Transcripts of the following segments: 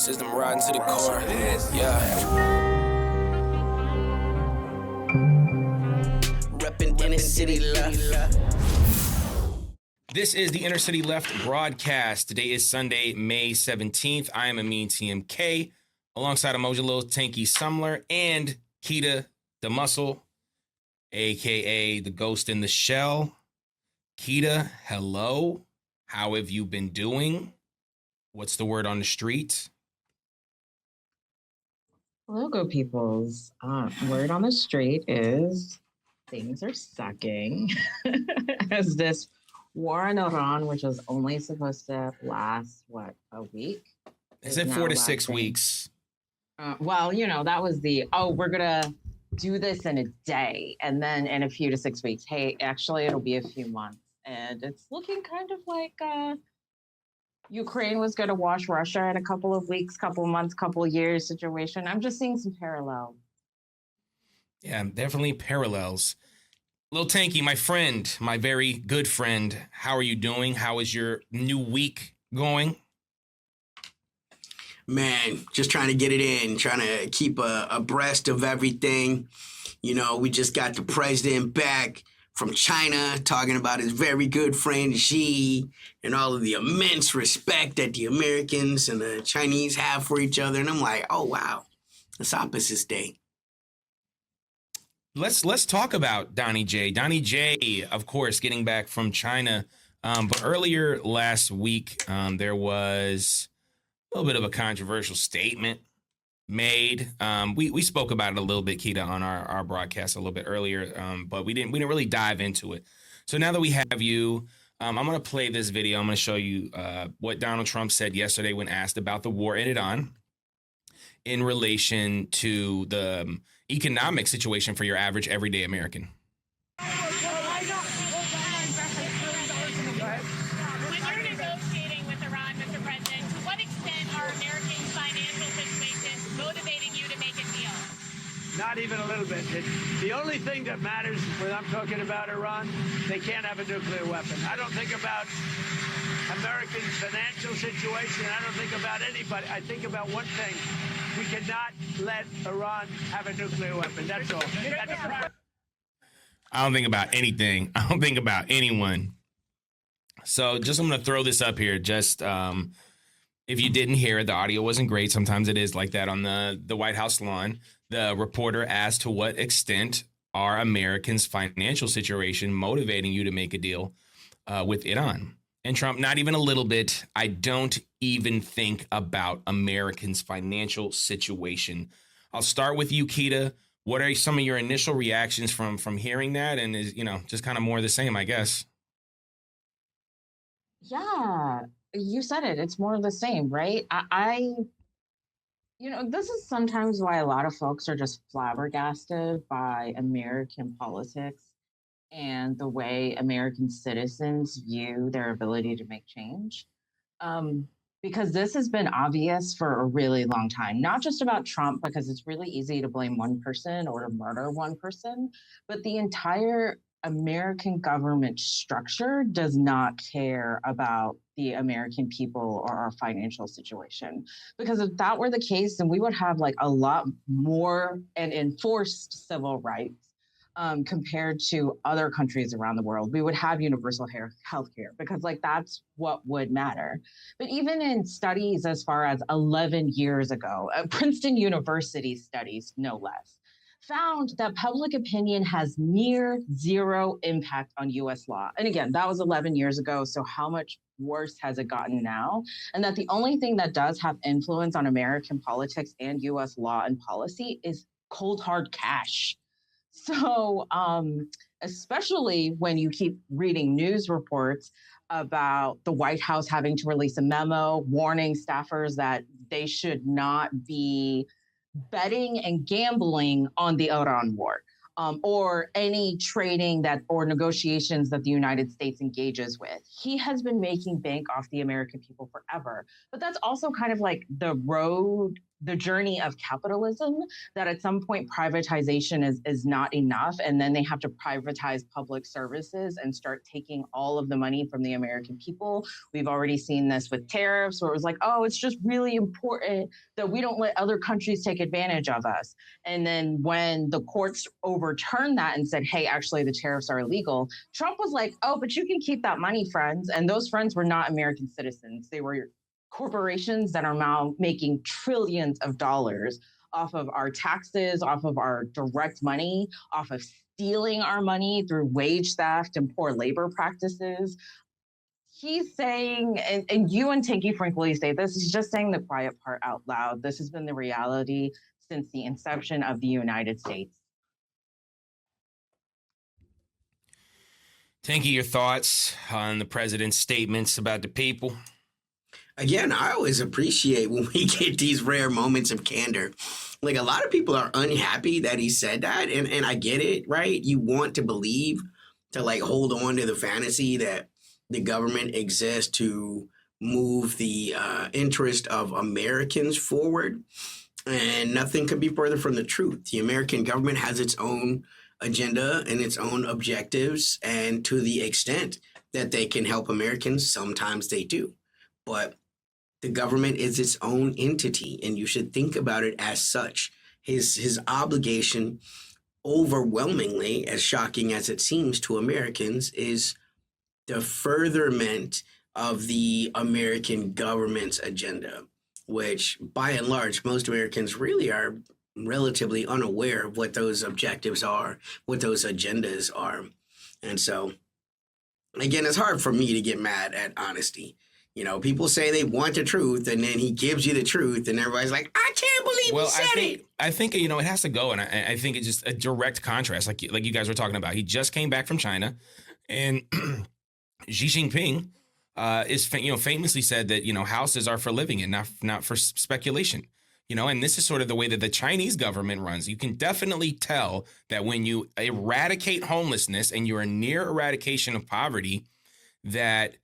System riding to the core. Yeah. Reppin' inner city left. This is the Inner City Left broadcast. Today is Sunday, May 17th. I am Amin TMK, alongside Amoja Lil Tanky Sumler and Keita the Muscle, a.k.a. the Ghost in the Shell. Keita, hello. How have you been doing? What's the word on the street? Hello, go peoples. Word on the street is things are sucking. As this war in Iran, which was only supposed to last, a week? They said 4 to 6 weeks. Well, that was we're going to do this in a day. And then in a few to 6 weeks, hey, actually, it'll be a few months. And it's looking kind of like Ukraine was going to wash Russia in a couple of weeks, couple of months, couple of years situation. I'm just seeing some parallels. Yeah, definitely parallels. Lil Tanky, my friend, my very good friend, how are you doing? How is your new week going? Man, just trying to get it in, trying to keep abreast of everything. You know, we just got the president back from China talking about his very good friend Xi and all of the immense respect that the Americans and the Chinese have for each other. And I'm like, oh, wow, it's Opposites Day. Let's talk about Donnie J. Donnie J, of course, getting back from China. But earlier last week, there was a little bit of a controversial statement made. We spoke about it a little bit, Keita, on our broadcast a little bit earlier, but we didn't really dive into it. So now that we have you, I'm going to play this video. I'm going to show you what Donald Trump said yesterday when asked about the war in Iran in relation to the economic situation for your average everyday American. When you're negotiating with Iran, Mr. President, to what extent are Americans' financial situations motivating you to make a deal? Not even a little bit. The only thing that matters when I'm talking about Iran, they can't have a nuclear weapon. I don't think about Americans' financial situation. I don't think about anybody. I think about one thing. We cannot let Iran have a nuclear weapon. That's all. I don't think about anything. I don't think about anyone. So I'm going to throw this up here. Just if you didn't hear it, the audio wasn't great. Sometimes it is like that on the White House lawn. The reporter asked to what extent are Americans' financial situation motivating you to make a deal with Iran? And Trump, not even a little bit. I don't even think about Americans' financial situation. I'll start with you, Keita. What are some of your initial reactions from hearing that? And is, just kind of more of the same, I guess. Yeah, you said it. It's more of the same, right? This is sometimes why a lot of folks are just flabbergasted by American politics and the way American citizens view their ability to make change. Because this has been obvious for a really long time, not just about Trump, because it's really easy to blame one person or to murder one person, but the entire American government structure does not care about the American people or our financial situation. Because if that were the case, then we would have like a lot more and enforced civil rights compared to other countries around the world. We would have universal health care because that's what would matter. But even in studies as far as 11 years ago, Princeton University studies, no less, found that public opinion has near zero impact on US law. And again, that was 11 years ago. So how much worse has it gotten now? And that the only thing that does have influence on American politics and US law and policy is cold hard cash. So especially when you keep reading news reports about the White House having to release a memo warning staffers that they should not be betting and gambling on the Iran war or any trading or negotiations that the United States engages with. He has been making bank off the American people forever. But that's also kind of like the road the journey of capitalism, that at some point privatization is not enough, and then they have to privatize public services and start taking all of the money from the American people. We've already seen this with tariffs, where it was like, oh, it's just really important that we don't let other countries take advantage of us. And then when the courts overturned that and said, hey, actually the tariffs are illegal, Trump was like, oh, but you can keep that money, friends. And those friends were not American citizens. They were corporations that are now making trillions of dollars off of our taxes, off of our direct money, off of stealing our money through wage theft and poor labor practices. He's saying, and you and Tanky frequently say this, he's just saying the quiet part out loud. This has been the reality since the inception of the United States. Tanky, your thoughts on the president's statements about the people? Again, I always appreciate when we get these rare moments of candor. Like, a lot of people are unhappy that he said that, and I get it, right? You want to believe, to like hold on to the fantasy that the government exists to move the interest of Americans forward. And nothing could be further from the truth. The American government has its own agenda and its own objectives. And to the extent that they can help Americans, sometimes they do. But the government is its own entity, and you should think about it as such. His obligation, overwhelmingly, as shocking as it seems to Americans, is the furtherment of the American government's agenda, which by and large, most Americans really are relatively unaware of what those objectives are, what those agendas are. And so, again, it's hard for me to get mad at honesty. You know, people say they want the truth, and then he gives you the truth, and everybody's like, I can't believe he said it. I think, you know, it has to go, and I think it's just a direct contrast, like you guys were talking about. He just came back from China, and Xi Jinping famously said that, you know, houses are for living in, not for speculation. You know, and this is sort of the way that the Chinese government runs. You can definitely tell that when you eradicate homelessness and you're near eradication of poverty, that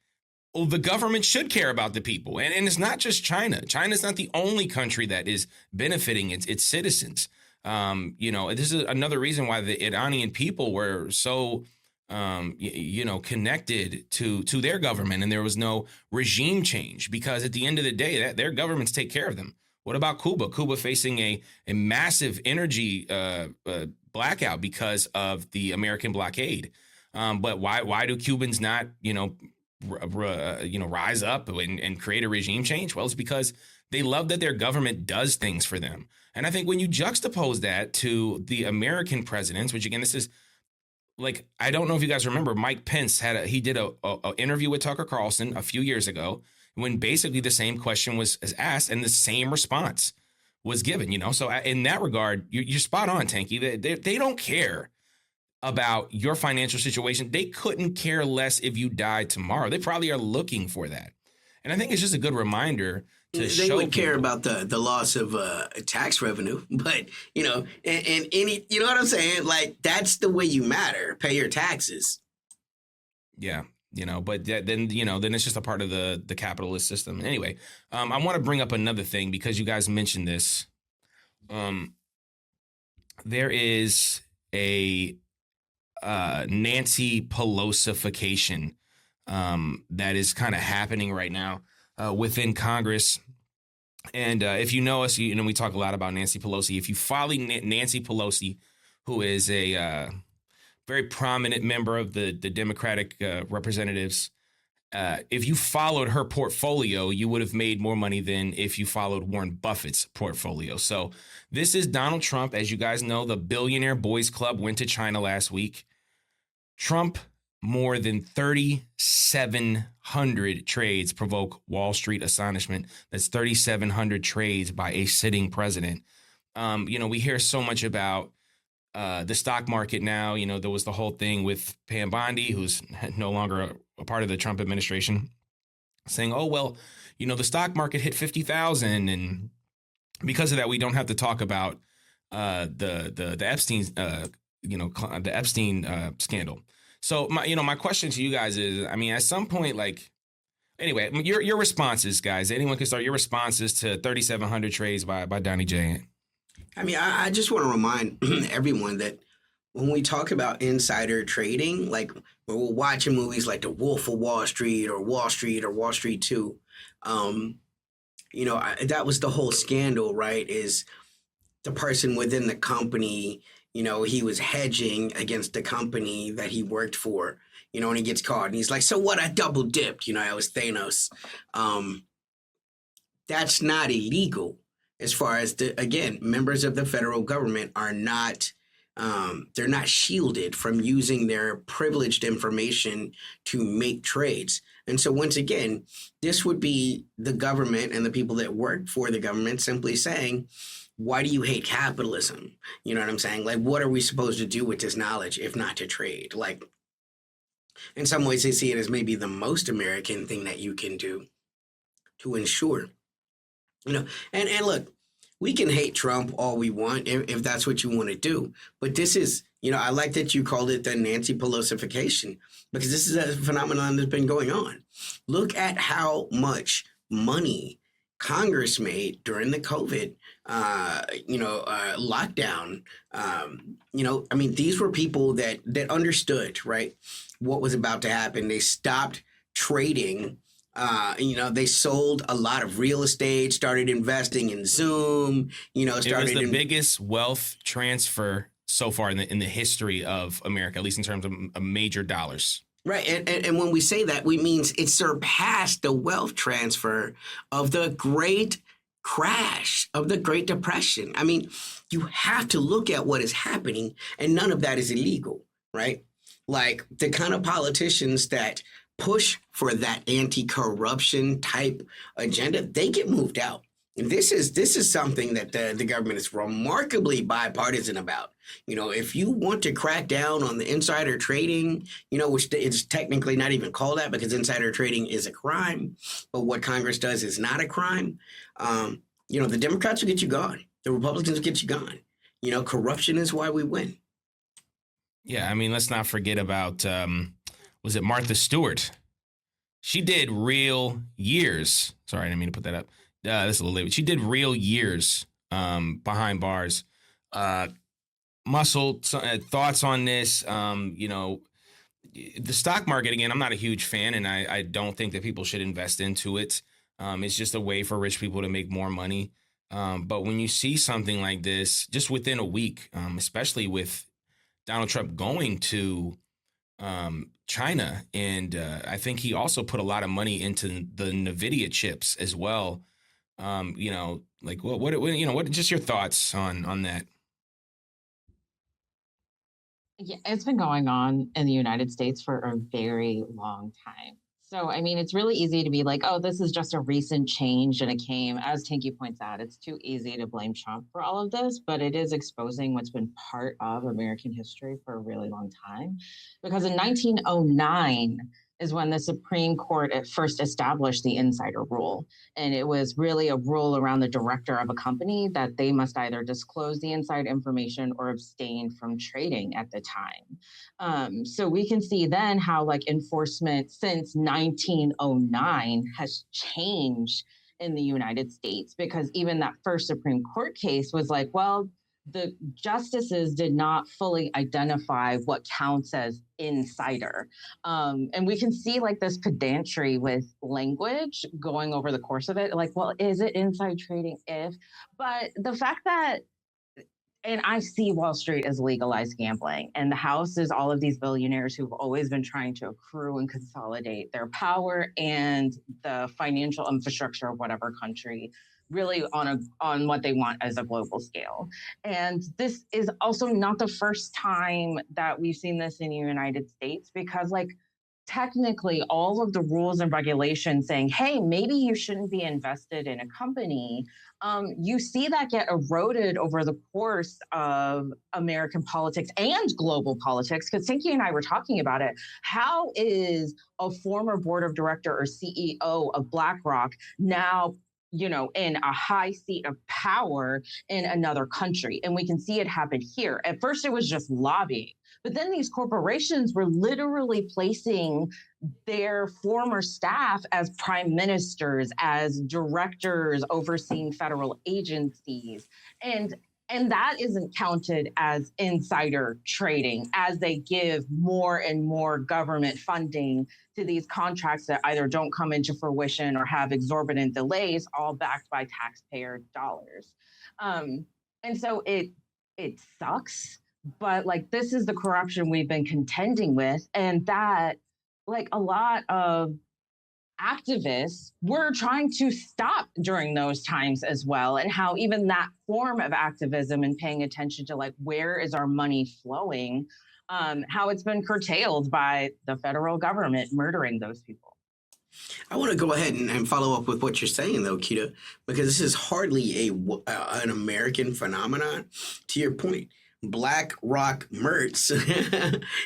the government should care about the people. And it's not just China. China's not the only country that is benefiting its citizens. You know, this is another reason why the Iranian people were so, connected to their government, and there was no regime change, because at the end of the day, their governments take care of them. What about Cuba? Cuba facing a massive energy blackout because of the American blockade. But why do Cubans not, rise up and create a regime change? Well, it's because they love that their government does things for them. And I think when you juxtapose that to the American presidents, which again, this is like, I don't know if you guys remember, Mike Pence he did a interview with Tucker Carlson a few years ago, when basically the same question was asked and the same response was given, you know? So in that regard, you're spot on, Tanky. They don't care about your financial situation. They couldn't care less if you died tomorrow. They probably are looking for that. And I think it's just a good reminder to show they would care people about the loss of tax revenue, but and any, you know what I'm saying? Like, that's the way you matter. Pay your taxes. Yeah. But then it's just a part of the capitalist system. Anyway, I want to bring up another thing because you guys mentioned this. There is a Nancy Pelosification that is kind of happening right now within Congress. And if you know us, we talk a lot about Nancy Pelosi. If you follow Nancy Pelosi, who is a very prominent member of the Democratic representatives, if you followed her portfolio, you would have made more money than if you followed Warren Buffett's portfolio. So this is Donald Trump. As you guys know, the Billionaire Boys Club went to China last week. Trump, more than 3,700 trades provoke Wall Street astonishment. That's 3,700 trades by a sitting president. We hear so much about the stock market now. There was the whole thing with Pam Bondi, who's no longer a part of the Trump administration, saying, oh, well, the stock market hit 50,000. And because of that, we don't have to talk about the Epstein, the Epstein scandal. So my question to you guys is, at some point, like, Anyway, your responses, guys. Anyone can start your responses to 3,700 trades by Donnie J. I mean, I just want to remind everyone that when we talk about insider trading, like when we're watching movies like The Wolf of Wall Street or Wall Street 2, that was the whole scandal, right? Is the person within the company, he was hedging against the company that he worked for, and he gets caught and he's like, so what? I double dipped, I was Thanos. That's not illegal as far as again, members of the federal government are not, they're not shielded from using their privileged information to make trades. And so once again, this would be the government and the people that work for the government simply saying, why do you hate capitalism? You know what I'm saying? Like, what are we supposed to do with this knowledge if not to trade? Like, in some ways, they see it as maybe the most American thing that you can do to ensure, and look, we can hate Trump all we want if that's what you want to do. But this is, I like that you called it the Nancy Pelosification, because this is a phenomenon that's been going on. Look at how much money Congress made during the COVID, lockdown. I mean, these were people that understood, right, what was about to happen. They stopped trading. They sold a lot of real estate, started investing in Zoom, It was the biggest wealth transfer so far in the history of America, at least in terms of major dollars. Right. And when we say that, we means it surpassed the wealth transfer of the Great Crash, of the Great Depression. I mean, you have to look at what is happening, and none of that is illegal, right? Like the kind of politicians that push for that anti-corruption type agenda, they get moved out. And this is something that the government is remarkably bipartisan about. If you want to crack down on the insider trading, which it's technically not even called that because insider trading is a crime, but what Congress does is not a crime. The Democrats will get you gone. The Republicans will get you gone. Corruption is why we win. Yeah, I mean, let's not forget about, was it Martha Stewart? She did real years. Sorry, I didn't mean to put that up. This is a little late. She did real years behind bars. Muscle, thoughts on this? The stock market, again, I'm not a huge fan, and I don't think that people should invest into it. It's just a way for rich people to make more money. But when you see something like this, just within a week, especially with Donald Trump going to China, and I think he also put a lot of money into the NVIDIA chips as well. What just your thoughts on that? Yeah, it's been going on in the United States for a very long time. So, I mean, it's really easy to be like, oh, this is just a recent change and it came, as Tinky points out, it's too easy to blame Trump for all of this, but it is exposing what's been part of American history for a really long time. Because in 1909 is when the Supreme Court at first established the insider rule. And it was really a rule around the director of a company that they must either disclose the inside information or abstain from trading at the time. So we can see then how like enforcement since 1909 has changed in the United States, because even that first Supreme Court case was like, well, the justices did not fully identify what counts as insider. And we can see like this pedantry with language going over the course of it. Like, well, is it inside trading if? But the fact that, and I see Wall Street as legalized gambling, and the House is all of these billionaires who've always been trying to accrue and consolidate their power and the financial infrastructure of whatever country, really on what they want as a global scale. And this is also not the first time that we've seen this in the United States, because like technically all of the rules and regulations saying, hey, maybe you shouldn't be invested in a company, you see that get eroded over the course of American politics and global politics. Because Tinky and I were talking about it. How is a former board of director or CEO of BlackRock now in a high seat of power in another country. And we can see it happen here. At first, it was just lobbying, but then these corporations were literally placing their former staff as prime ministers, as directors overseeing federal agencies. And that isn't counted as insider trading, as they give more and more government funding to these contracts that either don't come into fruition or have exorbitant delays, all backed by taxpayer dollars. And so it sucks, but like this is the corruption we've been contending with, and that like a lot of activists were trying to stop during those times as well, and how even that form of activism and paying attention to like where is our money flowing, how it's been curtailed by the federal government murdering those people. I want to go ahead and follow up with what you're saying, though, Kita, because this is hardly an American phenomenon. To your point, BlackRock Merz,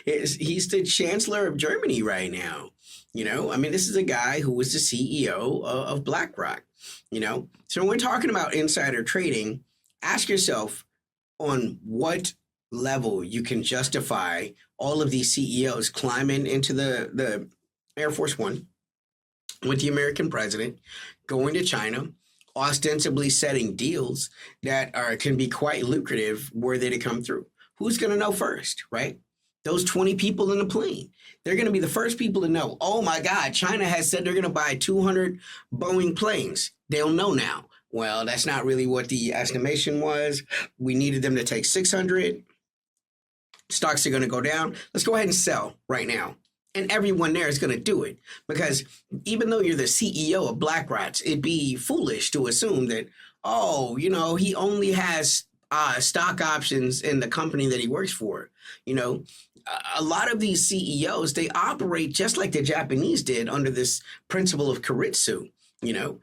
he's the chancellor of Germany right now. I mean, this is a guy who was the CEO of BlackRock. So when we're talking about insider trading, ask yourself on what level you can justify all of these CEOs climbing into the Air Force One with the American president, going to China, ostensibly setting deals that can be quite lucrative were they to come through. Who's going to know first, right? Those 20 people in the plane. They're going to be the first people to know, oh my God, China has said they're going to buy 200 Boeing planes. They'll know now. Well, that's not really what the estimation was. We needed them to take 600. Stocks are going to go down. Let's go ahead and sell right now. And everyone there is going to do it, because even though you're the CEO of BlackRock, it'd be foolish to assume that, he only has stock options in the company that he works for. A lot of these CEOs, they operate just like the Japanese did under this principle of Keiretsu. The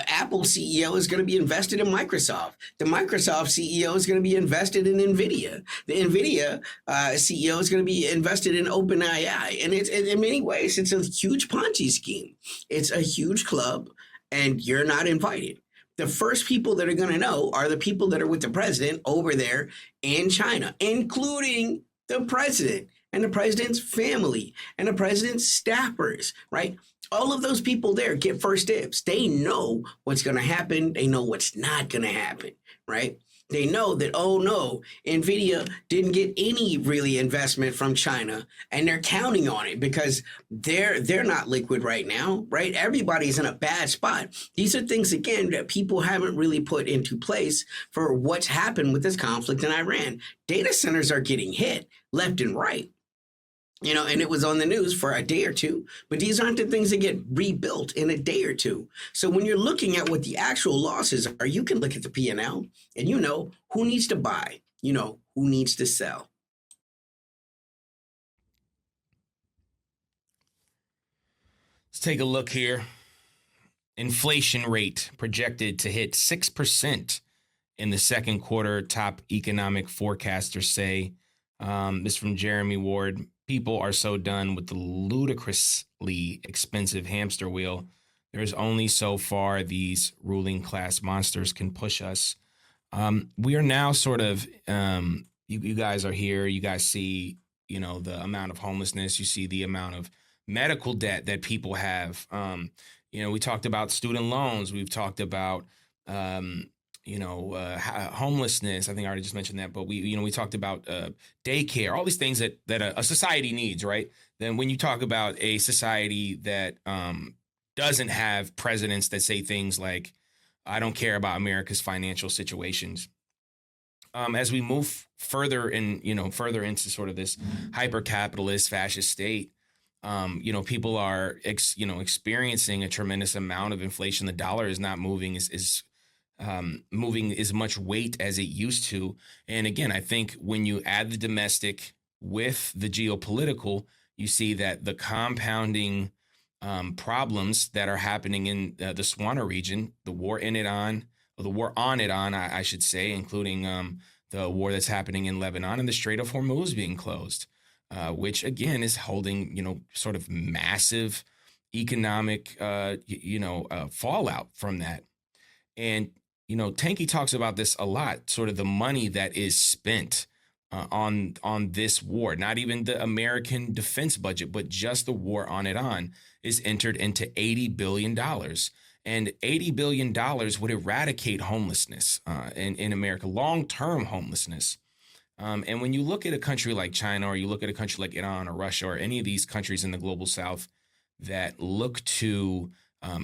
Apple CEO is going to be invested in Microsoft. The Microsoft CEO is going to be invested in NVIDIA. The NVIDIA CEO is going to be invested in OpenAI. And it's, in many ways, it's a huge Ponzi scheme. It's a huge club, and you're not invited. The first people that are going to know are the people that are with the president over there in China, including the president and the president's family and the president's staffers, right? All of those people there get first dibs. They know what's going to happen. They know what's not going to happen, right? They know that, oh no, NVIDIA didn't get any really investment from China, and they're counting on it because they're not liquid right now, right? Everybody's in a bad spot. These are things, again, that people haven't really put into place for what's happened with this conflict in Iran. Data centers are getting hit left and right. And it was on the news for a day or two, but these aren't the things that get rebuilt in a day or two. So when you're looking at what the actual losses are, you can look at the P&L and who needs to buy, who needs to sell. Let's take a look here. Inflation rate projected to hit 6% in the second quarter, top economic forecasters say. This from Jeremy Ward. People are so done with the ludicrously expensive hamster wheel. There's only so far these ruling class monsters can push us. We are now sort of, you guys are here. You guys see, the amount of homelessness. You see the amount of medical debt that people have. We talked about student loans. We've talked about, homelessness. I think I already just mentioned that, but we talked about daycare, all these things that a society needs, right? Then when you talk about a society that doesn't have presidents that say things like, I don't care about America's financial situations. As we move further into sort of this hyper-capitalist fascist state, people are, experiencing a tremendous amount of inflation. The dollar is not moving moving as much weight as it used to. And again, I think when you add the domestic with the geopolitical, you see that the compounding problems that are happening in the Swana region, the war on Iran, I should say, including the war that's happening in Lebanon and the Strait of Hormuz being closed, which again is holding, sort of massive economic, fallout from that. And, Tanky talks about this a lot, sort of the money that is spent on this war, not even the American defense budget, but just the war on Iran is entered into $80 billion. And $80 billion would eradicate homelessness in America, long-term homelessness. And when you look at a country like China, or you look at a country like Iran or Russia, or any of these countries in the global south that look to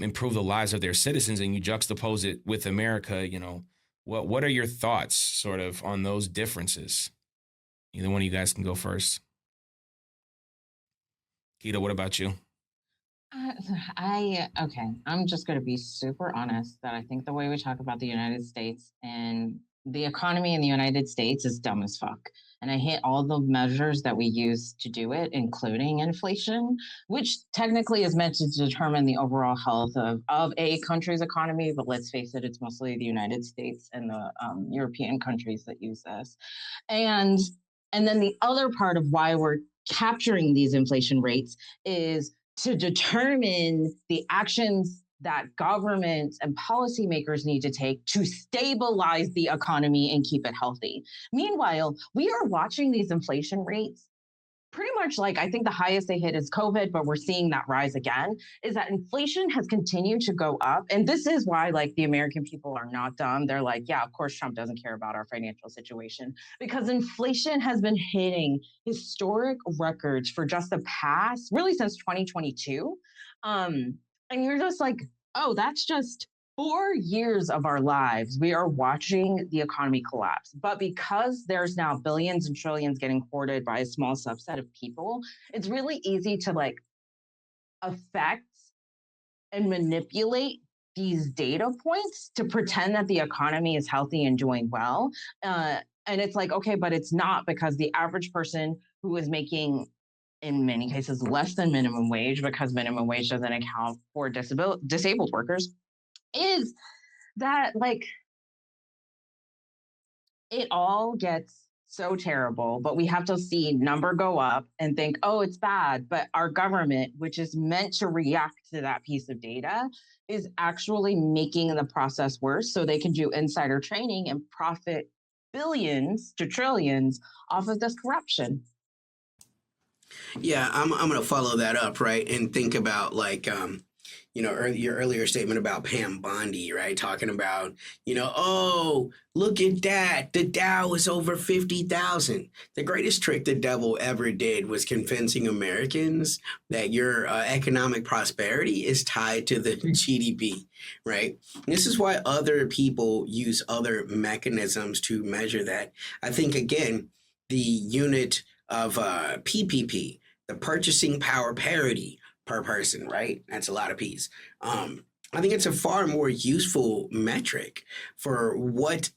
improve the lives of their citizens, and you juxtapose it with America, what are your thoughts sort of on those differences? Either one of you guys can go first. Keto, what about you? I'm just going to be super honest that I think the way we talk about the United States and the economy in the United States is dumb as fuck. And I hate all the measures that we use to do it, including inflation, which technically is meant to determine the overall health of a country's economy. But let's face it, it's mostly the United States and the European countries that use this. And then the other part of why we're capturing these inflation rates is to determine the actions that governments and policymakers need to take to stabilize the economy and keep it healthy. Meanwhile, we are watching these inflation rates pretty much like, I think the highest they hit is COVID, but we're seeing that rise again, is that inflation has continued to go up. And this is why the American people are not dumb. They're like, yeah, of course, Trump doesn't care about our financial situation, because inflation has been hitting historic records for just the past, really since 2022. And you're just like, oh, that's just 4 years of our lives. We are watching the economy collapse. But because there's now billions and trillions getting hoarded by a small subset of people, it's really easy to affect and manipulate these data points to pretend that the economy is healthy and doing well. And it's like, okay, but it's not, because the average person who is making, in many cases, less than minimum wage, because minimum wage doesn't account for disabled workers, is that it all gets so terrible, but we have to see number go up and think, oh, it's bad. But our government, which is meant to react to that piece of data, is actually making the process worse so they can do insider trading and profit billions to trillions off of this corruption. Yeah, I'm going to follow that up, right, and think about your earlier statement about Pam Bondi, right? Talking about, oh, look at that. The Dow is over 50,000. The greatest trick the devil ever did was convincing Americans that your economic prosperity is tied to the GDP, right? This is why other people use other mechanisms to measure that. I think, again, the unit of PPP, the purchasing power parity, per person, right? That's a lot of P's. I think it's a far more useful metric for what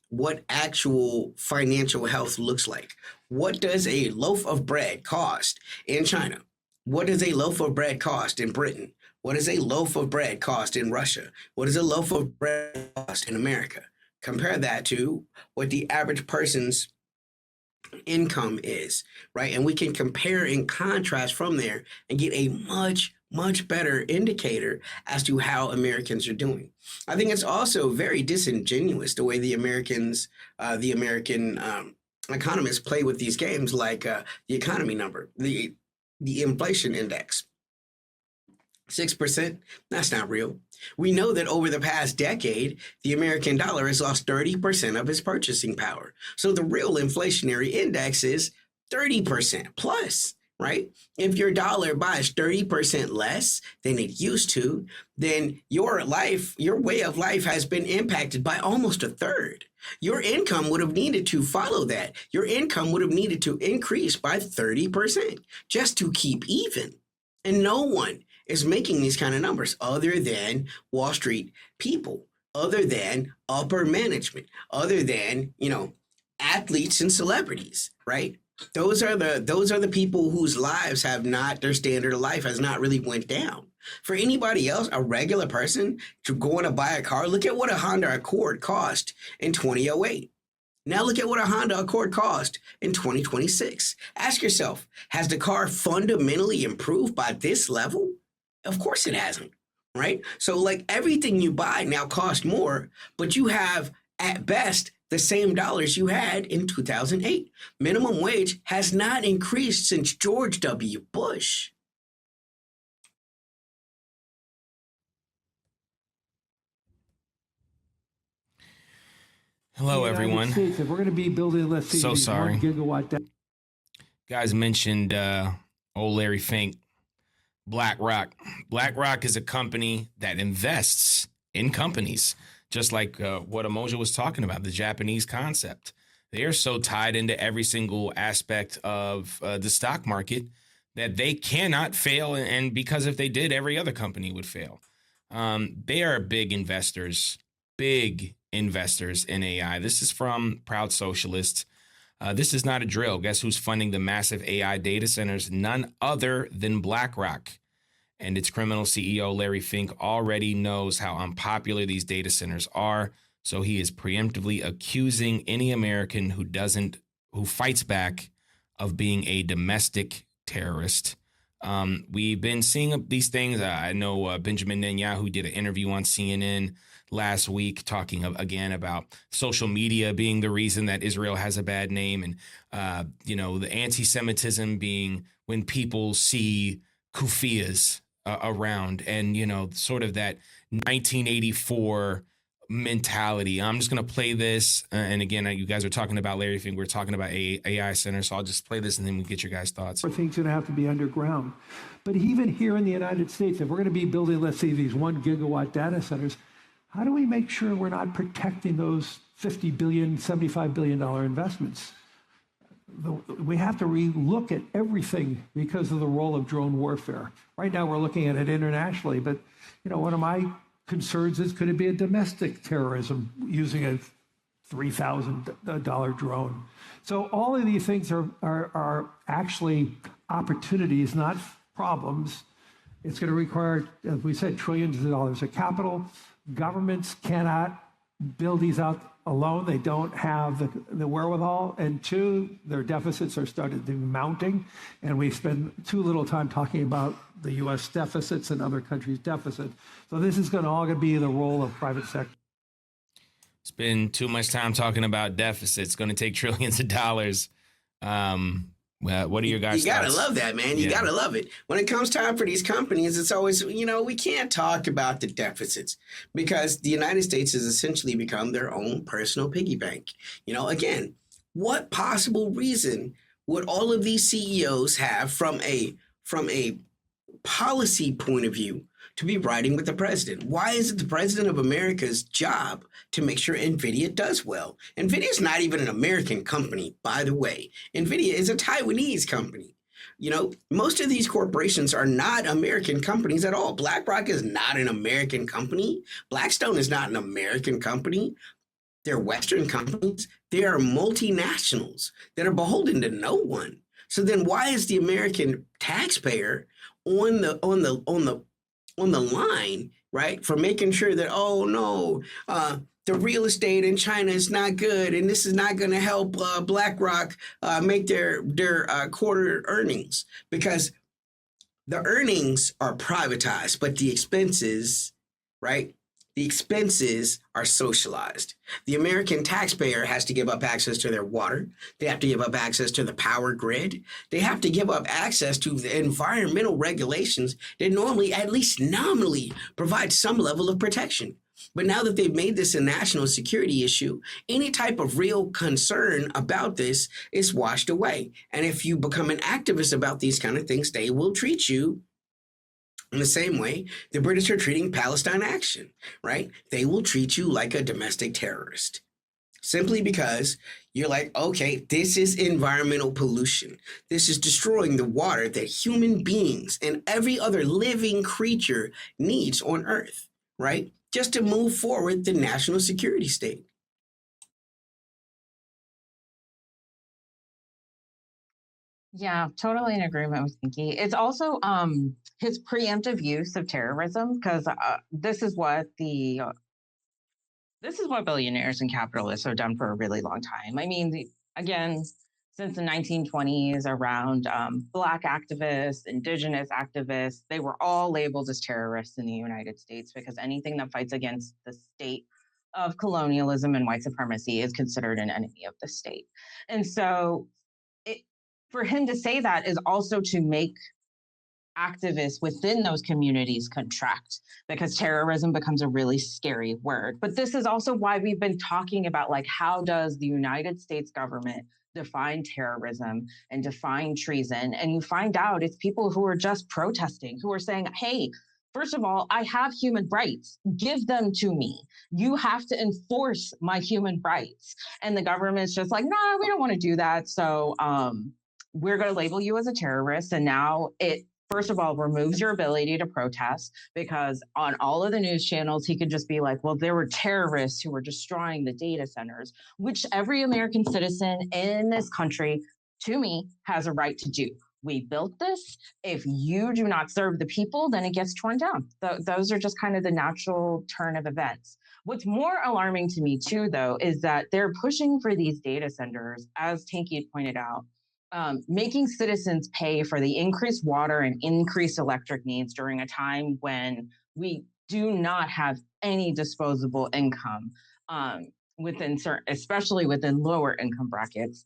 actual financial health looks like. What does a loaf of bread cost in China? What does a loaf of bread cost in Britain? What does a loaf of bread cost in Russia? What does a loaf of bread cost in America? Compare that to what the average person's income is, right? And we can compare and contrast from there and get a much better indicator as to how Americans are doing. I think it's also very disingenuous the way the American economists play with these games, like the economy number, the inflation index. 6%, that's not real. We know that over the past decade, the American dollar has lost 30% of its purchasing power. So the real inflationary index is 30% plus, right? If your dollar buys 30% less than it used to, then your way of life has been impacted by almost a third. Your income would have needed to follow that. Your income would have needed to increase by 30% just to keep even. And no one is making these kind of numbers other than Wall Street people, other than upper management, other than, athletes and celebrities, right? Those are the people whose lives their standard of life has not really went down. For anybody else, a regular person to go and buy a car, look at what a Honda Accord cost in 2008. Now look at what a Honda Accord cost in 2026. Ask yourself, has the car fundamentally improved by this level? Of course it hasn't. right? So like everything you buy now costs more, but you have at best the same dollars you had in 2008. Minimum wage has not increased since George W. Bush. Hello, everyone. States, if we're going to be building, let's see, So sorry. 1 gigawatt. Guys mentioned old Larry Fink, BlackRock. BlackRock is a company that invests in companies, just like what Amoja was talking about, the Japanese concept. They are so tied into every single aspect of the stock market that they cannot fail. And because if they did, every other company would fail. They are big investors in AI. This is from Proud Socialists. This is not a drill. Guess who's funding the massive AI data centers? None other than BlackRock. And its criminal CEO, Larry Fink, already knows how unpopular these data centers are. So he is preemptively accusing any American who fights back of being a domestic terrorist. We've been seeing these things. I know Benjamin Netanyahu did an interview on CNN last week talking again about social media being the reason that Israel has a bad name, and the anti-Semitism being when people see kufiyas around, and sort of that 1984 mentality. I'm just going to play this. And again, you guys are talking about Larry Fink. We're talking about AI Center. So I'll just play this and then we'll get your guys' thoughts. Everything's going to have to be underground. But even here in the United States, if we're going to be building, let's say, these 1 gigawatt data centers, how do we make sure we're not protecting those $50 billion, $75 billion investments? We have to relook at everything because of the role of drone warfare. Right now, we're looking at it internationally, but one of my concerns is, could it be a domestic terrorism using a $3,000 drone? So all of these things are actually opportunities, not problems. It's going to require, as we said, trillions of dollars of capital. Governments cannot build these out alone. They don't have the wherewithal. And two, their deficits are starting to be mounting. And we spend too little time talking about the U.S. deficits and other countries' deficits. So this is all going to be the role of private sector. Spend too much time talking about deficits. It's going to take trillions of dollars. What are your guys' You gotta thoughts? love that, man. You gotta love it. When it comes time for these companies, it's always, we can't talk about the deficits because the United States has essentially become their own personal piggy bank. Again, what possible reason would all of these CEOs have from a policy point of view to be riding with the president? Why is it the president of America's job to make sure NVIDIA does well? NVIDIA is not even an American company, by the way. NVIDIA is a Taiwanese company. Most of these corporations are not American companies at all. BlackRock is not an American company. Blackstone is not an American company. They're Western companies. They are multinationals that are beholden to no one. So then why is the American taxpayer on the line, right, for making sure that, the real estate in China is not good, and this is not going to help BlackRock make their quarter earnings, because the earnings are privatized, but the expenses, right? The expenses are socialized. The American taxpayer has to give up access to their water. They have to give up access to the power grid. They have to give up access to the environmental regulations that normally, at least nominally, provide some level of protection. But now that they've made this a national security issue, any type of real concern about this is washed away. And if you become an activist about these kind of things, they will treat you in the same way the British are treating Palestine Action, right? They will treat you like a domestic terrorist. Simply because you're like, okay, this is environmental pollution. This is destroying the water that human beings and every other living creature needs on Earth, right? Just to move forward the national security state. Yeah, totally in agreement with Pinky. It's also his preemptive use of terrorism, because this is what billionaires and capitalists have done for a really long time. I mean, again, since the 1920s around Black activists, Indigenous activists. They were all labeled as terrorists in the United States because anything that fights against the state of colonialism and white supremacy is considered an enemy of the state. And so for him to say that is also to make activists within those communities contract, because terrorism becomes a really scary word. But this is also why we've been talking about, like, how does the United States government define terrorism and define treason? And you find out it's people who are just protesting, who are saying, hey, first of all, I have human rights. Give them to me. You have to enforce my human rights. And the government's just like, nah, we don't want to do that. So we're going to label you as a terrorist. And now it, first of all, removes your ability to protest, because on all of the news channels, he could just be like, well, there were terrorists who were destroying the data centers, which every American citizen in this country, to me, has a right to do. We built this. If you do not serve the people, then it gets torn down. Those are just kind of the natural turn of events. What's more alarming to me, too, though, is that they're pushing for these data centers, as Tanky had pointed out, making citizens pay for the increased water and increased electric needs during a time when we do not have any disposable income within certain, especially within lower income brackets.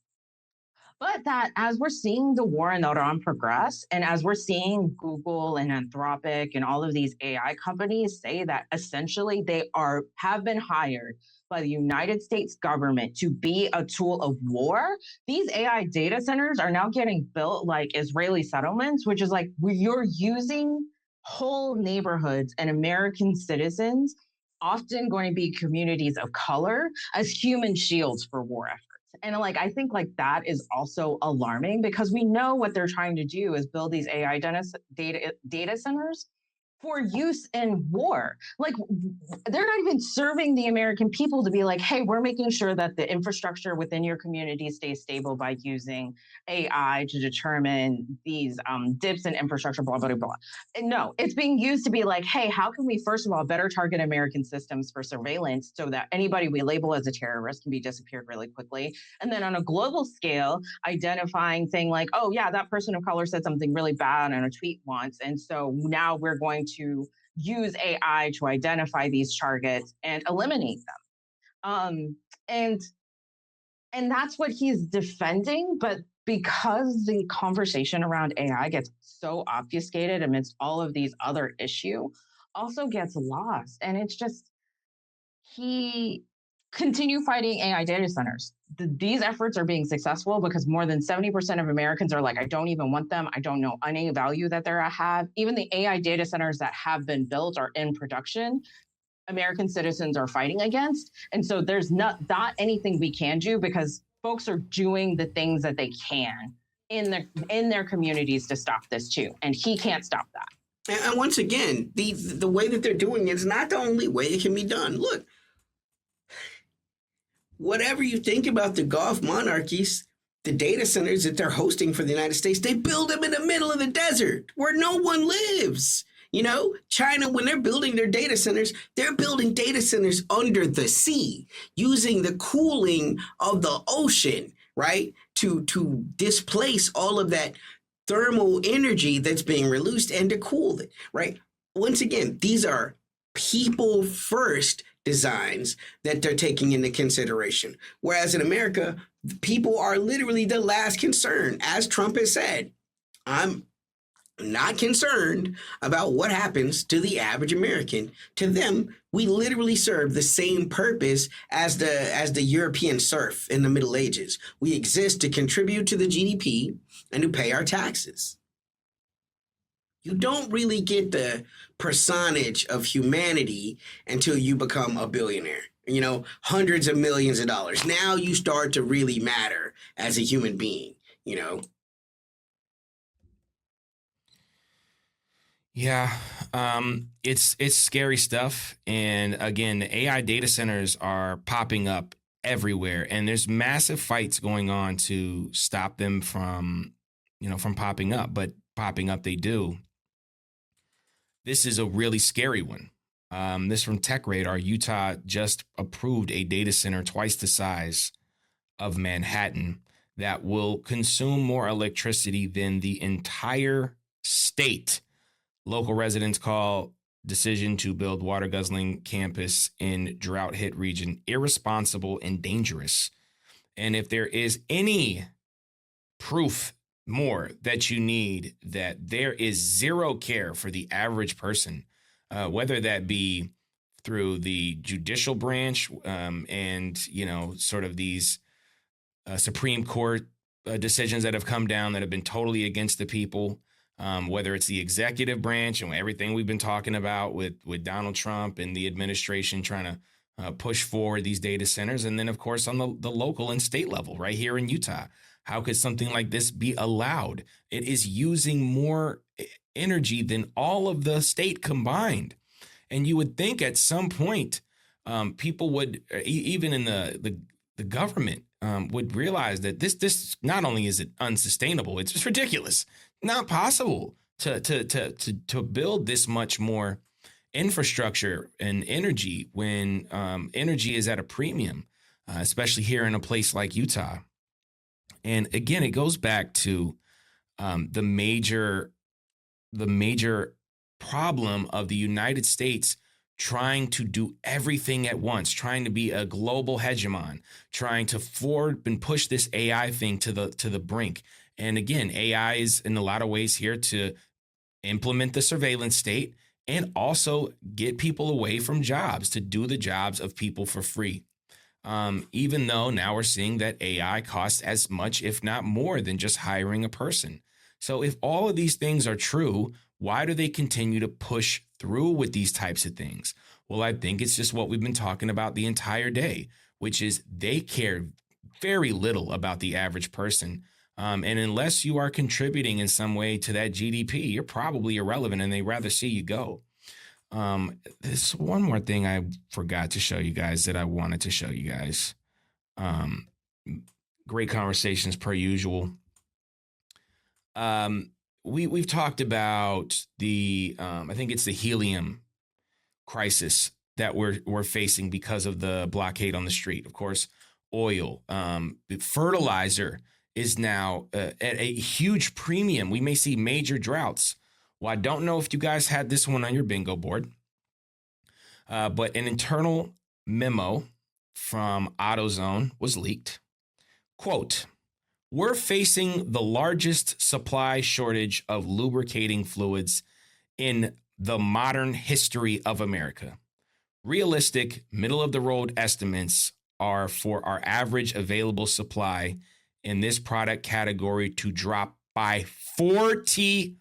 But that as we're seeing the war in Iran progress, and as we're seeing Google and Anthropic and all of these AI companies say that essentially they have been hired by the United States government to be a tool of war, these AI data centers are now getting built like Israeli settlements, which is like you're using whole neighborhoods and American citizens, often going to be communities of color, as human shields for war efforts. And like, I think like that is also alarming, because we know what they're trying to do is build these AI data centers for use in war. Like, they're not even serving the American people to be like, hey, we're making sure that the infrastructure within your community stays stable by using AI to determine these dips in infrastructure, blah, blah, blah. And no, it's being used to be like, hey, how can we, first of all, better target American systems for surveillance so that anybody we label as a terrorist can be disappeared really quickly. And then on a global scale, identifying, saying like, oh yeah, that person of color said something really bad on a tweet once. And so now we're going to use AI to identify these targets and eliminate them. And that's what he's defending. But because the conversation around AI gets so obfuscated amidst all of these other issues, also gets lost. And it's just, he continue fighting AI data centers. These efforts are being successful because more than 70% of Americans are like, I don't even want them. I don't know any value that they have. Even the AI data centers that have been built are in production, American citizens are fighting against. And so there's not anything we can do, because folks are doing the things that they can in their communities to stop this too. And he can't stop that. And once again, the way that they're doing it is not the only way it can be done. Look, whatever you think about the Gulf monarchies, the data centers that they're hosting for the United States, they build them in the middle of the desert where no one lives. You know, China, when they're building their data centers, they're building data centers under the sea, using the cooling of the ocean, right, to displace all of that thermal energy that's being released and to cool it, right? Once again, these are people first designs that they're taking into consideration. Whereas in America, people are literally the last concern. As Trump has said, I'm not concerned about what happens to the average American. To them, we literally serve the same purpose as the European serf in the Middle Ages. We exist to contribute to the GDP and to pay our taxes. You don't really get the personage of humanity until you become a billionaire. You know, hundreds of millions of dollars. Now you start to really matter as a human being, you know. Yeah, it's scary stuff. And again, the AI data centers are popping up everywhere, and there's massive fights going on to stop them from popping up. But popping up, they do. This is a really scary one. This from Tech Radar. Utah just approved a data center twice the size of Manhattan that will consume more electricity than the entire state. Local residents call decision to build water guzzling campus in drought hit region irresponsible and dangerous. And if there is any proof more that you need that there is zero care for the average person, whether that be through the judicial branch and, you know, sort of these Supreme Court decisions that have come down that have been totally against the people, whether it's the executive branch and everything we've been talking about with Donald Trump and the administration trying to push forward these data centers. And then, of course, on the local and state level right here in Utah, how could something like this be allowed? It is using more energy than all of the state combined. And you would think at some point people would, even in the government, would realize that this not only is it unsustainable, it's just ridiculous, not possible to build this much more infrastructure and energy when energy is at a premium, especially here in a place like Utah. And again, it goes back to the major problem of the United States trying to do everything at once, trying to be a global hegemon, trying to forward and push this AI thing to the brink. And again, AI is in a lot of ways here to implement the surveillance state and also get people away from jobs, to do the jobs of people for free. Even though now we're seeing that AI costs as much, if not more, than just hiring a person. So if all of these things are true, why do they continue to push through with these types of things? Well, I think it's just what we've been talking about the entire day, which is they care very little about the average person. And unless you are contributing in some way to that GDP, you're probably irrelevant and they'd rather see you go. There's one more thing I forgot to show you guys that I wanted to show you guys. Great conversations per usual. We've talked about the I think it's the helium crisis that we're facing because of the blockade on the street. Of course, oil, fertilizer is now at a huge premium. We may see major droughts. Well, I don't know if you guys had this one on your bingo board, but an internal memo from AutoZone was leaked. Quote, "We're facing the largest supply shortage of lubricating fluids in the modern history of America. Realistic, middle-of-the-road estimates are for our average available supply in this product category to drop by 40%.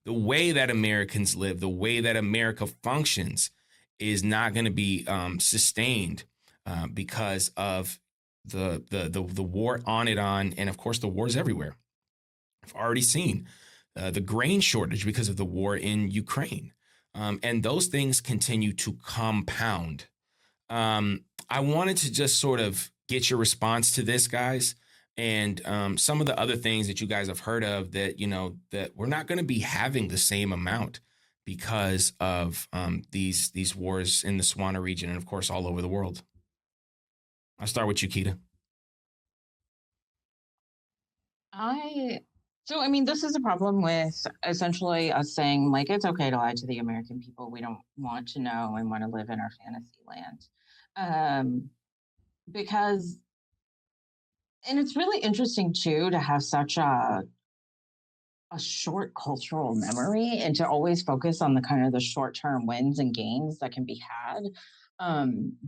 The way that Americans live, the way that America functions is not going to be sustained because of the war on Iran, and of course the wars everywhere. I've already seen the grain shortage because of the war in Ukraine, and those things continue to compound. I wanted to just sort of get your response to this, guys, and some of the other things that you guys have heard of that, you know, that we're not going to be having the same amount because of these wars in the Swana region and, of course, all over the world. I'll start with you, Keita. I mean, this is a problem with essentially us saying, like, it's okay to lie to the American people. We don't want to know and want to live in our fantasy land. Because, and it's really interesting, too, to have such a short cultural memory and to always focus on the kind of the short-term wins and gains that can be had.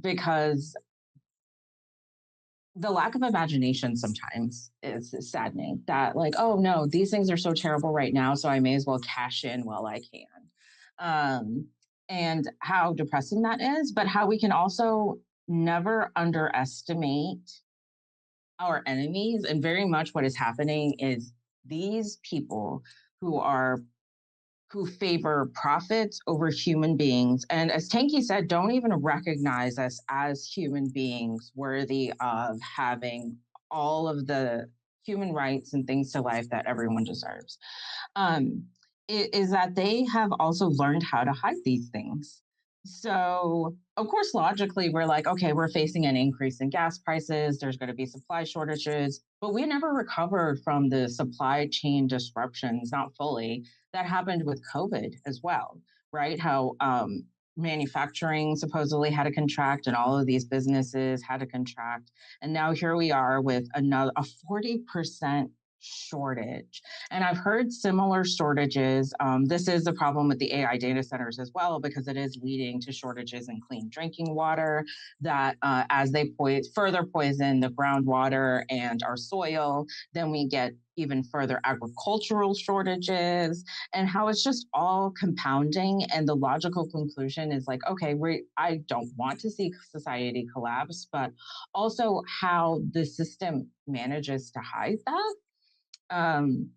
Because the lack of imagination sometimes is saddening, that like, oh no, these things are so terrible right now, so I may as well cash in while I can. And how depressing that is, but how we can also never underestimate our enemies. And very much what is happening is these people who favor profits over human beings. And as Tanky said, don't even recognize us as human beings worthy of having all of the human rights and things to life that everyone deserves. Is that they have also learned how to hide these things. So, of course, logically, we're like, okay, we're facing an increase in gas prices. There's going to be supply shortages, but we never recovered from the supply chain disruptions, not fully, that happened with COVID as well, right? How manufacturing supposedly had to contract and all of these businesses had to contract. And now here we are with another a 40% shortage. And I've heard similar shortages. This is a problem with the AI data centers as well, because it is leading to shortages in clean drinking water that as they further poison the groundwater and our soil, then we get even further agricultural shortages, and how it's just all compounding. And the logical conclusion is like, okay, I don't want to see society collapse, but also how the system manages to hide that. Um,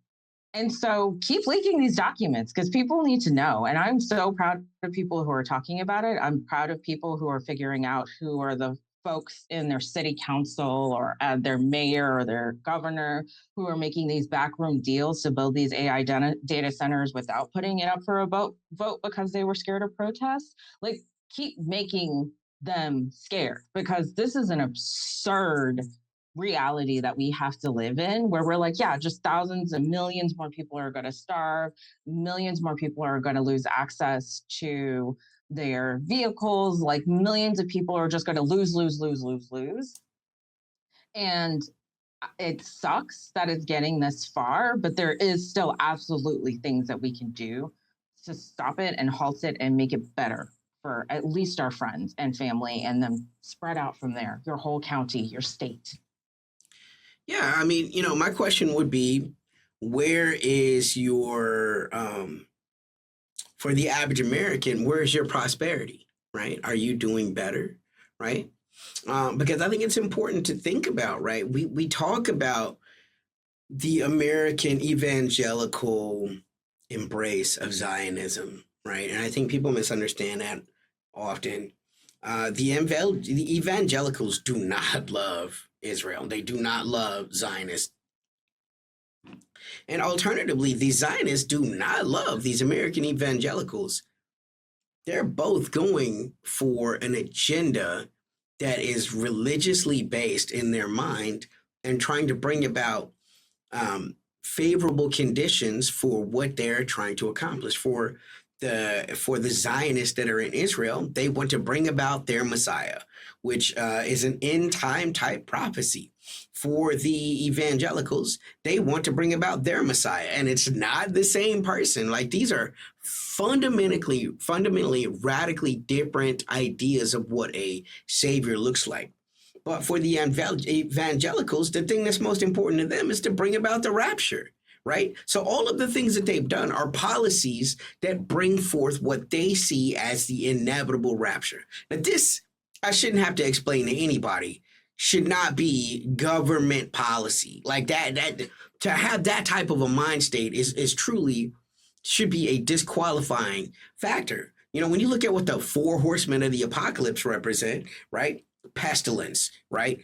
and so keep leaking these documents because people need to know. And I'm so proud of people who are talking about it. I'm proud of people who are figuring out who are the folks in their city council or their mayor or their governor who are making these backroom deals to build these AI data centers without putting it up for a vote because they were scared of protests. Like, keep making them scared because this is an absurd reality that we have to live in where we're like, yeah, just thousands and millions more people are going to starve, millions more people are going to lose access to their vehicles, like millions of people are just going to lose. And it sucks that it's getting this far, but there is still absolutely things that we can do to stop it and halt it and make it better for at least our friends and family, and then spread out from there, your whole county, your state. Yeah, I mean, my question would be, where is your, for the average American, where is your prosperity, right? Are you doing better, right? Because I think it's important to think about, right? We talk about the American evangelical embrace of Zionism, right? And I think people misunderstand that often. The evangelicals do not love Israel. They do not love Zionists. And alternatively, the Zionists do not love these American evangelicals. They're both going for an agenda that is religiously based in their mind and trying to bring about favorable conditions for what they're trying to accomplish. For the Zionists that are in Israel, they want to bring about their Messiah, which is an end time type prophecy. For the evangelicals, they want to bring about their Messiah, and it's not the same person. Like, these are fundamentally, radically different ideas of what a savior looks like. But for the evangelicals, the thing that's most important to them is to bring about the rapture. Right? So all of the things that they've done are policies that bring forth what they see as the inevitable rapture. Now, this, I shouldn't have to explain to anybody, should not be government policy. Like that to have that type of a mind state is truly should be a disqualifying factor. When you look at what the four horsemen of the apocalypse represent, right? Pestilence, right?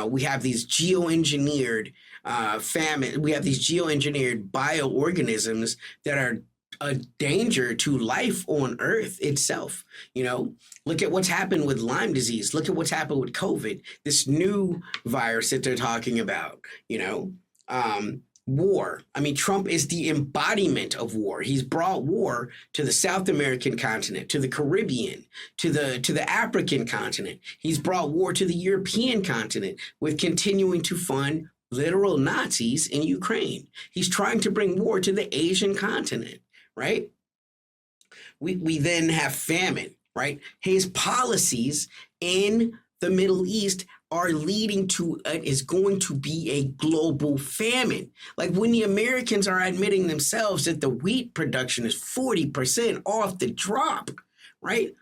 We have these geoengineered famine. We have these geoengineered bioorganisms that are a danger to life on Earth itself. Look at what's happened with Lyme disease. Look at what's happened with COVID, this new virus that they're talking about. War. I mean, Trump is the embodiment of war. He's brought war to the South American continent, to the Caribbean, to the African continent. He's brought war to the European continent with continuing to fund literal Nazis in Ukraine. He's trying to bring war to the Asian continent, right? We then have famine, right? His policies in the Middle East are leading to is going to be a global famine. Like, when the Americans are admitting themselves that the wheat production is 40% off the drop, right?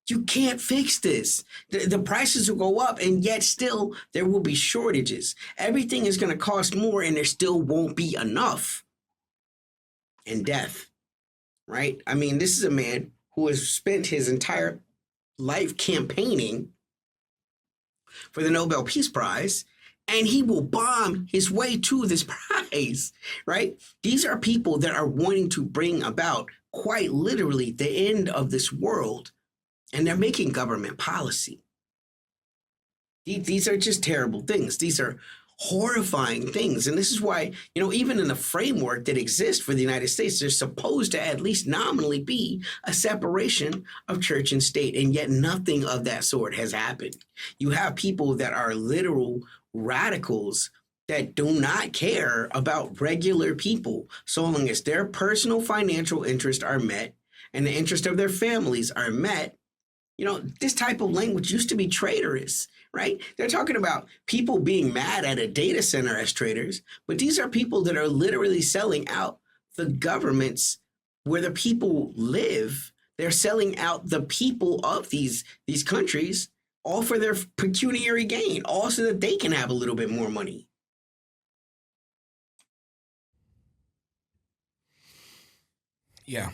You can't fix this. The prices will go up, and yet still there will be shortages. Everything is going to cost more, and there still won't be enough. And death, right? I mean, this is a man who has spent his entire life campaigning for the Nobel Peace Prize, and he will bomb his way to this prize, right? These are people that are wanting to bring about, quite literally, the end of this world and they're making government policy. These are just terrible things. These are horrifying things. And this is why, even in the framework that exists for the United States, there's supposed to at least nominally be a separation of church and state. And yet nothing of that sort has happened. You have people that are literal radicals that do not care about regular people so long as their personal financial interests are met and the interest of their families are met. This type of language used to be traitorous, right? They're talking about people being mad at a data center as traitors, but these are people that are literally selling out the governments where the people live. They're selling out the people of these countries, all for their pecuniary gain, all so that they can have a little bit more money. Yeah.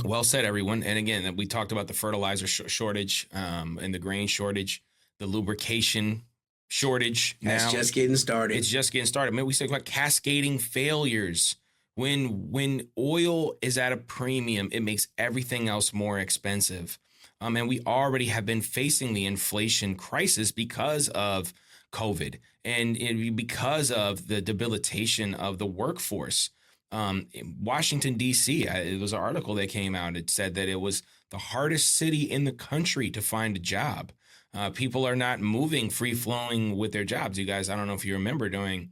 Well said, everyone. And again, we talked about the fertilizer shortage and the grain shortage, the lubrication shortage. That's just getting started. It's just getting started. We say about cascading failures. When oil is at a premium, it makes everything else more expensive. And we already have been facing the inflation crisis because of COVID and because of the debilitation of the workforce. Washington, D.C., it was an article that came out. It said that it was the hardest city in the country to find a job. People are not moving free flowing with their jobs. You guys, I don't know if you remember during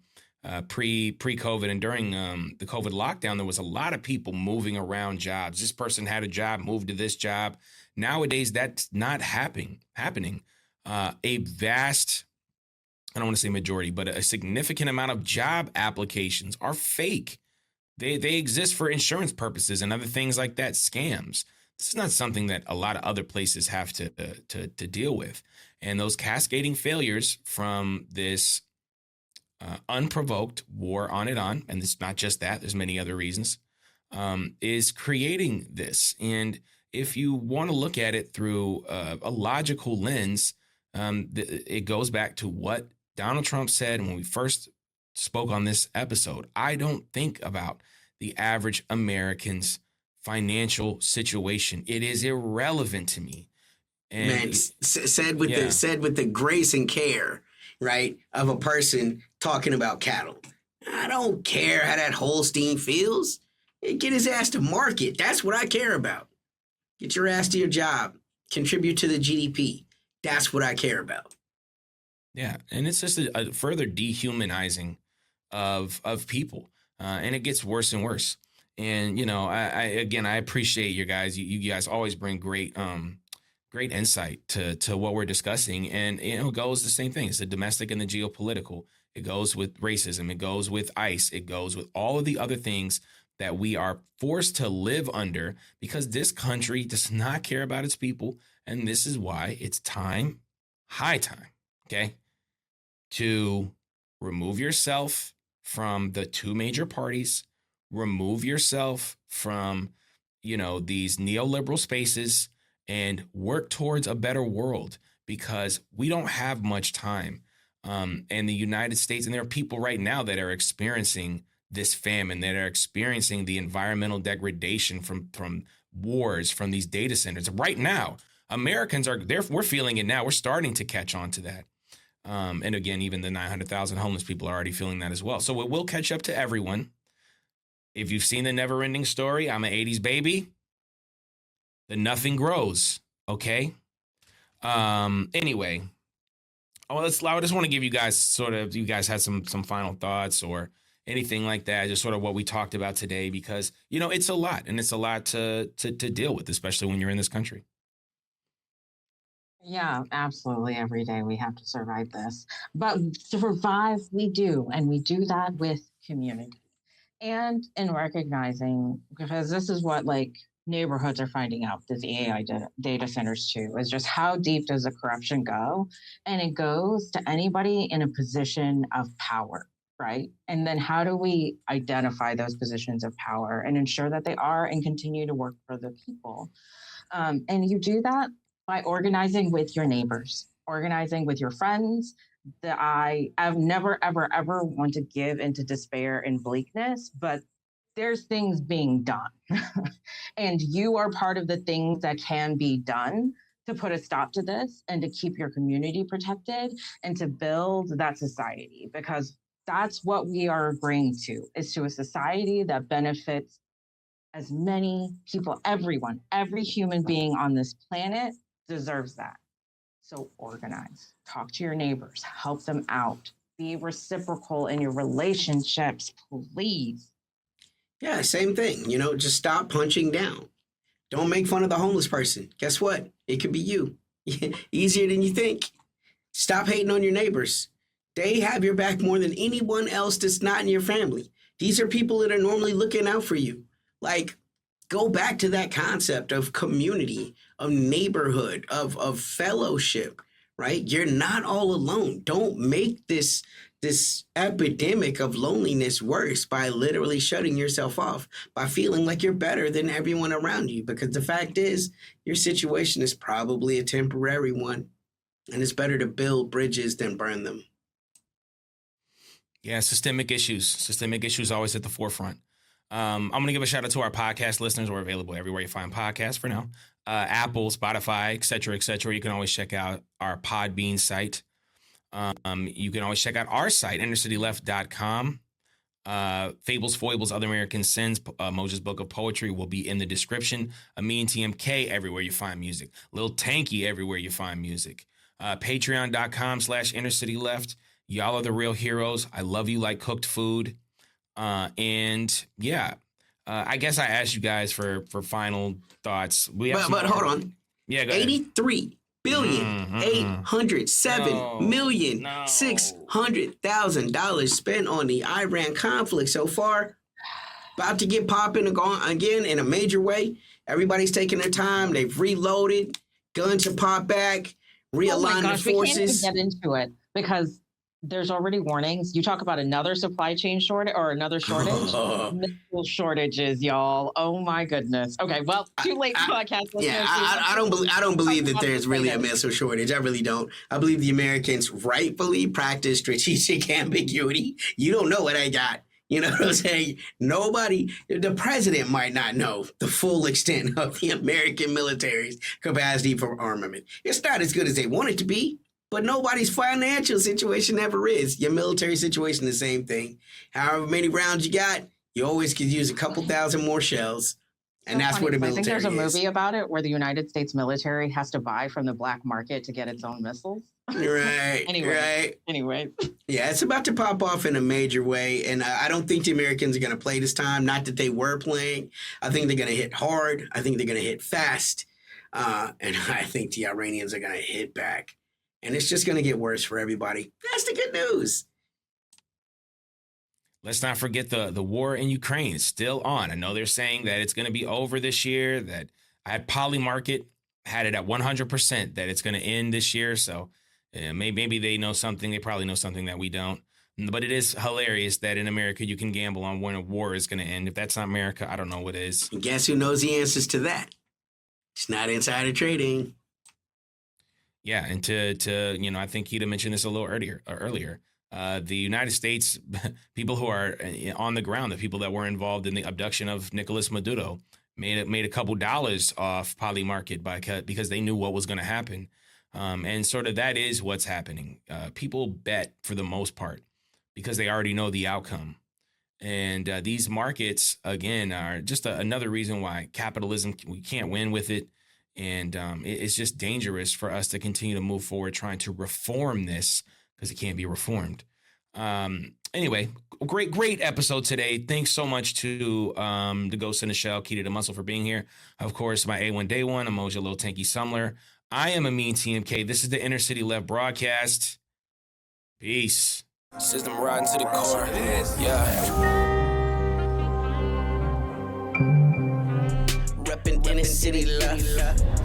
pre-COVID and during the COVID lockdown, there was a lot of people moving around jobs. This person had a job, moved to this job. Nowadays, that's not happening. A vast, I don't want to say majority, but a significant amount of job applications are fake. They exist for insurance purposes and other things like that, scams. This is not something that a lot of other places have to deal with. And those cascading failures from this unprovoked war on Iran, and it's not just that, there's many other reasons, is creating this. And if you want to look at it through a logical lens, it goes back to what Donald Trump said when we first spoke on this episode. I don't think about the average American's financial situation. It is irrelevant to me. And man, said with the grace and care, right, of a person talking about cattle. I don't care how that Holstein feels. Get his ass to market. That's what I care about. Get your ass to your job. Contribute to the GDP. That's what I care about. Yeah, and it's just a further dehumanizing of people, and it gets worse and worse. And I appreciate you guys. You guys always bring great insight to what we're discussing, and it goes the same thing. It's the domestic and the geopolitical. It goes with racism. It goes with ICE. It goes with all of the other things that we are forced to live under because this country does not care about its people, and this is why it's time, high time, okay, to remove yourself from the two major parties, remove yourself from, these neoliberal spaces and work towards a better world because we don't have much time. And the United States, and there are people right now that are experiencing this famine, that are experiencing the environmental degradation from wars, from these data centers. Right now, Americans we're feeling it now. We're starting to catch on to that. And again, even the 900,000 homeless people are already feeling that as well. So it will catch up to everyone. If you've seen the Never Ending Story, I'm an 80s baby. The nothing grows. Okay. Anyway. I just want to give you guys you guys had some final thoughts or anything like that, just sort of what we talked about today, because, it's a lot, and it's a lot to deal with, especially when you're in this country. Yeah, absolutely. Every day we have to survive this. But to survive, we do. And we do that with community and in recognizing, because this is what neighborhoods are finding out, these AI data centers too, is just how deep does the corruption go? And it goes to anybody in a position of power, right? And then how do we identify those positions of power and ensure that they are and continue to work for the people? And you do that by organizing with your neighbors, organizing with your friends. I've never, ever, ever want to give into despair and bleakness, but there's things being done. And you are part of the things that can be done to put a stop to this and to keep your community protected and to build that society, because that's what we are agreeing to, is to a society that benefits as many people, everyone, every human being on this planet deserves that. So organize, talk to your neighbors, help them out, be reciprocal in your relationships, please. Yeah, same thing. Just stop punching down. Don't make fun of the homeless person. Guess what? It could be you. Easier than you think. Stop hating on your neighbors. They have your back more than anyone else that's not in your family. These are people that are normally looking out for you. Like, go back to that concept of community, of neighborhood, of fellowship, right? You're not all alone. Don't make this epidemic of loneliness worse by literally shutting yourself off, by feeling like you're better than everyone around you. Because the fact is, your situation is probably a temporary one, and it's better to build bridges than burn them. Yeah, systemic issues always at the forefront. I'm going to give a shout out to our podcast listeners. We're available everywhere you find podcasts for now. Apple, Spotify, et cetera, et cetera. You can always check out our Podbean site. You can always check out our site, innercityleft.com. Fables, Foibles, Other American Sins, Amoja's book of poetry will be in the description. Amin TMK everywhere you find music. Lil Tanky everywhere you find music. Patreon.com/innercityleft. Y'all are the real heroes. I love you like cooked food. I guess I asked you guys for final thoughts. But hold on. Yeah, go ahead. 83,807,600,000 spent on the Iran conflict so far. About to get popping again in a major way. Everybody's taking their time. They've reloaded. Guns are popped back. Realigning the forces. We can't even get into it because there's already warnings. You talk about another supply chain shortage or another shortage. Missile shortages, y'all. Oh my goodness. Okay, well, too late podcast. Yeah, I don't believe that there's really a missile shortage. I really don't. I believe the Americans rightfully practice strategic ambiguity. You don't know what I got. You know what I'm saying? The president might not know the full extent of the American military's capacity for armament. It's not as good as they want it to be. But nobody's financial situation ever is. Your military situation, the same thing. However many rounds you got, you always could use a couple thousand more shells. And that's where the military is. I think there's a movie about it where the United States military has to buy from the black market to get its own missiles. Right. Anyway. Yeah, it's about to pop off in a major way. And I don't think the Americans are going to play this time. Not that they were playing. I think they're going to hit hard. I think they're going to hit fast. And I think the Iranians are going to hit back. And it's just going to get worse for everybody. That's the good news. Let's not forget the war in Ukraine is still on. I know they're saying that it's going to be over this year, that I had Polymarket had it at 100% that it's going to end this year. So maybe they know something. They probably know something that we don't. But it is hilarious that in America you can gamble on when a war is going to end. If that's not America, I don't know what is. And guess who knows the answers to that? It's not insider trading. Yeah, and to I think Keita mentioned this a little earlier. The United States, people who are on the ground, the people that were involved in the abduction of Nicolas Maduro, made a couple dollars off Polymarket because they knew what was going to happen. And sort of that is what's happening. People bet for the most part because they already know the outcome. And these markets, again, are just another reason why capitalism, we can't win with it. And it's just dangerous for us to continue to move forward trying to reform this because it can't be reformed. Anyway, great episode today. Thanks so much to the Ghost in the Shell, Keita the Muscle, for being here. Of course, my A1 Day One, Amoja Lil Tanky Sumler. I am Amin TMK. This is the Inner City Left broadcast. Peace. System riding to the core. Yeah. Reppin' Inner City Left.